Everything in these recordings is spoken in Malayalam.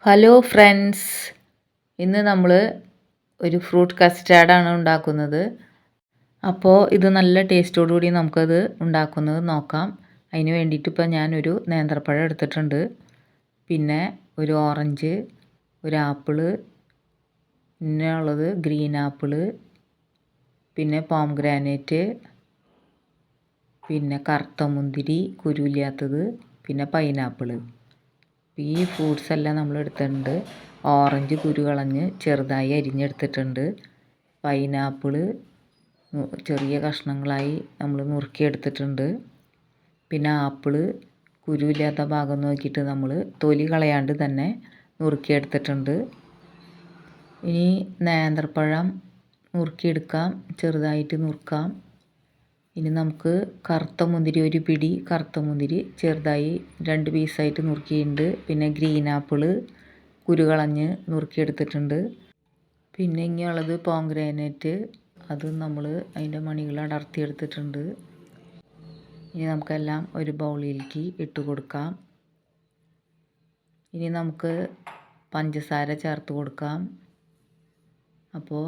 ഹലോ ഫ്രണ്ട്സ്, ഇന്ന് നമ്മൾ ഒരു ഫ്രൂട്ട് കസ്റ്റാർഡാണ് ഉണ്ടാക്കുന്നത്. അപ്പോൾ ഇത് നല്ല ടേസ്റ്റോടു കൂടി നമുക്കത് ഉണ്ടാക്കുന്നത് നോക്കാം. അതിന് വേണ്ടിയിട്ട് ഇപ്പോൾ ഞാനൊരു നേന്ത്രപ്പഴം എടുത്തിട്ടുണ്ട്, പിന്നെ ഒരു ഓറഞ്ച്, ഒരു ആപ്പിള്, പിന്നെ ഉള്ളത് ഗ്രീൻ ആപ്പിള്, പിന്നെ പോംഗ്രാനേറ്റ്, പിന്നെ കറുത്ത മുന്തിരി കുരുവില്ലാത്തത്, പിന്നെ പൈനാപ്പിള്. ഈ ഫ്രൂട്ട്സ് എല്ലാം നമ്മൾ എടുത്തിട്ടുണ്ട്. ഓറഞ്ച് കുരു കളഞ്ഞ് ചെറുതായി അരിഞ്ഞെടുത്തിട്ടുണ്ട്. പൈനാപ്പിള് ചെറിയ കഷ്ണങ്ങളായി നമ്മൾ നുറുക്കിയെടുത്തിട്ടുണ്ട്. പിന്നെ ആപ്പിള് കുരുവില്ലാത്ത ഭാഗം നോക്കിയിട്ട് നമ്മൾ തൊലി കളയാണ്ട് തന്നെ നുറുക്കിയെടുത്തിട്ടുണ്ട്. ഇനി നേന്ത്രപ്പഴം നുറുക്കിയെടുക്കാം, ചെറുതായിട്ട് നുറുക്കാം. ഇനി നമുക്ക് കറുത്ത മുന്തിരി, ഒരു പിടി കറുത്ത മുന്തിരി ചെറുതായി 2 പീസായിട്ട് നുറുക്കിയിട്ടുണ്ട്. പിന്നെ ഗ്രീൻ ആപ്പിള് കുരു കളഞ്ഞ് നുറുക്കിയെടുത്തിട്ടുണ്ട്. പിന്നെ ഇനിയുള്ളത് പോംഗ്രാനേറ്റ്, അത് നമ്മൾ അതിൻ്റെ മണികൾ അടർത്തിയെടുത്തിട്ടുണ്ട്. ഇനി നമുക്കെല്ലാം ഒരു ബൗളിലേക്ക് ഇട്ട് കൊടുക്കാം. ഇനി നമുക്ക് പഞ്ചസാര ചേർത്ത് കൊടുക്കാം. അപ്പോൾ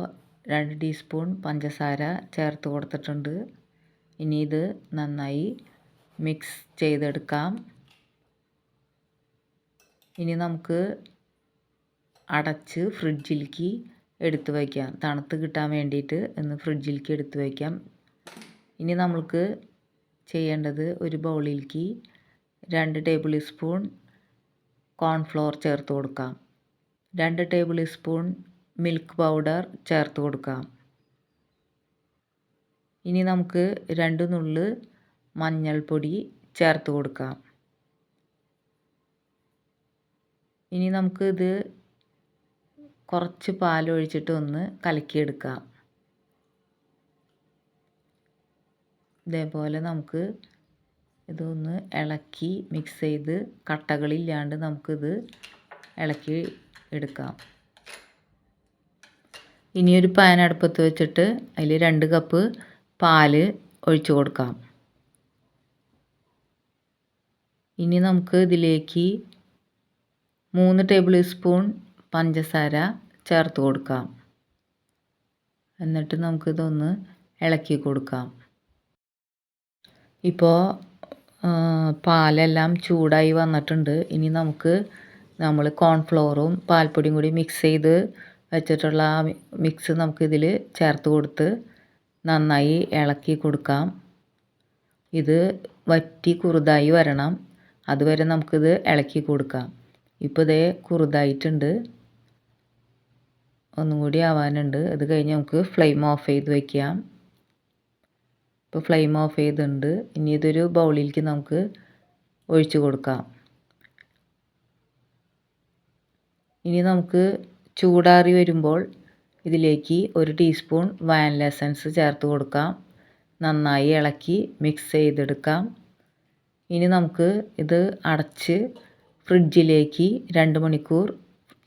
2 ടീസ്പൂൺ പഞ്ചസാര ചേർത്ത് കൊടുത്തിട്ടുണ്ട്. ഇനി ഇത് നന്നായി മിക്സ് ചെയ്തെടുക്കാം. ഇനി നമുക്ക് അടച്ച് ഫ്രിഡ്ജിലേക്ക് എടുത്ത് വയ്ക്കാം. തണുത്ത് കിട്ടാൻ വേണ്ടിയിട്ട് ഒന്ന് ഫ്രിഡ്ജിലേക്ക് എടുത്ത് വയ്ക്കാം. ഇനി നമുക്ക് ചെയ്യേണ്ടത്, ഒരു ബൗളിലേക്ക് 2 ടേബിൾ സ്പൂൺ കോൺഫ്ലോർ ചേർത്ത് കൊടുക്കാം. 2 ടേബിൾ സ്പൂൺ മിൽക്ക് പൗഡർ ചേർത്ത് കൊടുക്കാം. ഇനി നമുക്ക് 2 നുള്ള് മഞ്ഞൾപ്പൊടി ചേർത്ത് കൊടുക്കാം. ഇനി നമുക്ക് ഇത് കുറച്ച് പാലൊഴിച്ചിട്ട് ഒന്ന് കലക്കിയെടുക്കാം. ഇതേപോലെ നമുക്ക് ഇതൊന്ന് ഇളക്കി മിക്സ് ചെയ്ത് കട്ടകളില്ലാണ്ട് നമുക്കിത് ഇളക്കി എടുക്കാം. ഇനിയൊരു പാൻ അടുപ്പത്ത് വെച്ചിട്ട് അതിൽ 2 കപ്പ് പാല് ഒഴിച്ചു കൊടുക്കാം. ഇനി നമുക്ക് ഇതിലേക്ക് 3 ടേബിൾ സ്പൂൺ പഞ്ചസാര ചേർത്ത് കൊടുക്കാം. എന്നിട്ട് നമുക്കിതൊന്ന് ഇളക്കി കൊടുക്കാം. ഇപ്പോൾ പാലെല്ലാം ചൂടായി വന്നിട്ടുണ്ട്. ഇനി നമ്മൾ കോൺഫ്ലോറും പാൽപ്പൊടിയും കൂടി മിക്സ് ചെയ്ത് വെച്ചിട്ടുള്ള ആ മിക്സ് നമുക്കിതിൽ ചേർത്ത് കൊടുത്ത് നന്നായി ഇളക്കി കൊടുക്കാം. ഇത് വറ്റി കുറുതായി വരണം, അതുവരെ നമുക്കിത് ഇളക്കി കൊടുക്കാം. ഇപ്പോൾ ഇതേ കുറുതായിട്ടുണ്ട്, ഒന്നും കൂടി ആവാനുണ്ട്. അത് കഴിഞ്ഞ് നമുക്ക് ഫ്ലെയിം ഓഫ് ചെയ്ത് വയ്ക്കാം. ഇപ്പോൾ ഫ്ലെയിം ഓഫ് ചെയ്തിട്ടുണ്ട്. ഇനി ഇതൊരു ബൗളിലേക്ക് നമുക്ക് ഒഴിച്ചു കൊടുക്കാം. ഇനി നമുക്ക് ചൂടാറി വരുമ്പോൾ ഇതിലേക്ക് 1 ടീസ്പൂൺ വാനില എസൻസ് ചേർത്ത് കൊടുക്കാം. നന്നായി ഇളക്കി മിക്സ് ചെയ്തെടുക്കാം. ഇനി നമുക്ക് ഇത് അടച്ച് ഫ്രിഡ്ജിലേക്ക് 2 മണിക്കൂർ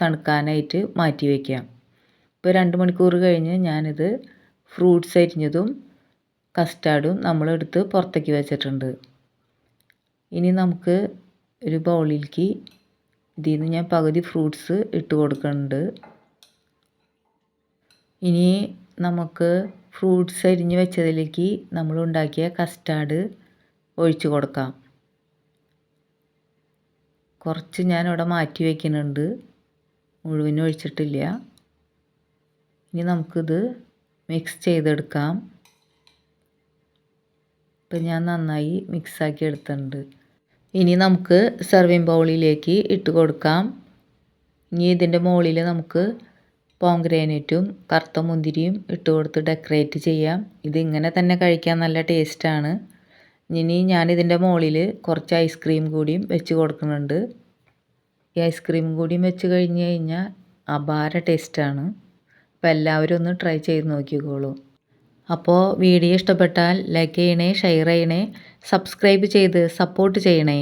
തണുക്കാനായിട്ട് മാറ്റി വയ്ക്കാം. ഇപ്പോൾ 2 മണിക്കൂർ കഴിഞ്ഞ് ഞാനിത് ഫ്രൂട്ട്സ് അരിഞ്ഞതും കസ്റ്റാർഡും നമ്മളെടുത്ത് പുറത്തേക്ക് വെച്ചിട്ടുണ്ട്. ഇനി നമുക്ക് ഒരു ബൗളിലേക്ക് ഇതിൽ നിന്ന് ഞാൻ പകുതി ഫ്രൂട്ട്സ് ഇട്ട് കൊടുക്കുന്നുണ്ട്. ഇനി നമുക്ക് ഫ്രൂട്ട്സ് അരിഞ്ഞ് വെച്ചതിലേക്ക് നമ്മൾ ഉണ്ടാക്കിയ കസ്റ്റാർഡ് ഒഴിച്ചു കൊടുക്കാം. കുറച്ച് ഞാനിവിടെ മാറ്റി വയ്ക്കുന്നുണ്ട്, മുഴുവനും ഒഴിച്ചിട്ടില്ല. ഇനി നമുക്കിത് മിക്സ് ചെയ്തെടുക്കാം. ഇപ്പം ഞാൻ നന്നായി മിക്സാക്കി എടുത്തിട്ടുണ്ട്. ഇനി നമുക്ക് സെർവിങ് ബൗളിലേക്ക് ഇട്ട് കൊടുക്കാം. ഇനി ഇതിൻ്റെ മുകളിൽ നമുക്ക് പോംഗ്രാനേറ്റും കറുത്ത മുന്തിരിയും ഇട്ട് കൊടുത്ത് ഡെക്കറേറ്റ് ചെയ്യാം. ഇതിങ്ങനെ തന്നെ കഴിക്കാൻ നല്ല ടേസ്റ്റാണ്. ഇനി ഞാനിതിൻ്റെ മുകളിൽ കുറച്ച് ഐസ്ക്രീം കൂടിയും വെച്ച് കൊടുക്കുന്നുണ്ട്. ഈ ഐസ്ക്രീം കൂടിയും വെച്ച് കഴിഞ്ഞ് കഴിഞ്ഞാൽ അപാര ടേസ്റ്റാണ്. അപ്പോൾ എല്ലാവരും ഒന്ന് ട്രൈ ചെയ്ത് നോക്കിക്കോളൂ. അപ്പോൾ വീഡിയോ ഇഷ്ടപ്പെട്ടാൽ ലൈക്ക് ചെയ്യണേ, ഷെയർ ചെയ്യണേ, സബ്സ്ക്രൈബ് ചെയ്ത് സപ്പോർട്ട് ചെയ്യണേ.